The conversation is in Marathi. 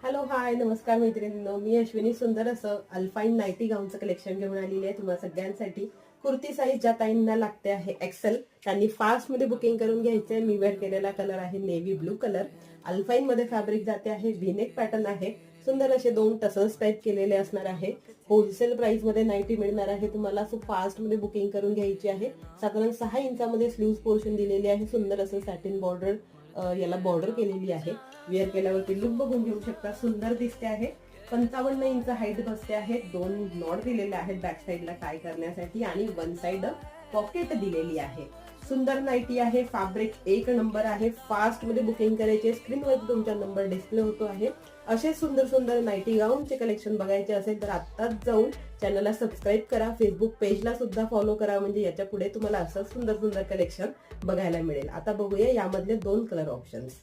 हॅलो हाय नमस्कार मैत्रिणींनो, मी अश्विनी सुंदर असं अल्फाईन नाईटी गाऊनचं कलेक्शन घेऊन आलेली आहे तुम्हाला सगळ्यांसाठी. कुर्ती साईज ज्या ताईंना लागते आहे एक्सेल त्यांनी फास्ट मध्ये बुकिंग करून घ्यायचंय. मी वेअर केलेला कलर आहे नेव्ही ब्लू कलर. अल्फाईन मध्ये फॅब्रिक जाते आहे, व्हीनेक पॅटर्न आहे. सुंदर असे 2 टसल्स टाईप केलेले असणार आहे. होलसेल प्राइस मध्ये नाईटी मिळणार आहे तुम्हाला. सो फास्ट मध्ये बुकिंग करून घ्यायची आहे. साधारण 6 इंचामध्ये स्लीव्ह पोर्शन दिलेली आहे. सुंदर असं सॅटिन बॉर्डर याला बॉर्डर केलेली आहे. वेअर केल्यावरती लुक बघून घेऊ शकता, सुंदर दिसते आहे. 55 इंच हाईट बसते आहे. 2 नॉट दिलेले आहेत बॅक साईडला टाय करण्यासाठी आणि वन साइड पॉकेट दिलेली आहे. सुंदर नाईटी आहे. फॅब्रिक एक नंबर आहे. फास्ट मध्ये बुकिंग करायचे. स्क्रीनवर तुमचा नंबर डिस्प्ले होतो आहे. असे सुंदर सुंदर नाईटी गाऊनचे कलेक्शन बघायचे असेल तर आत्ताच जाऊन चॅनलला सबस्क्राईब करा. फेसबुक पेजला सुद्धा फॉलो करा, म्हणजे याच्या पुढे तुम्हाला असं सुंदर सुंदर कलेक्शन बघायला मिळेल. आता बघूया यामधले 2 कलर ऑप्शन्स.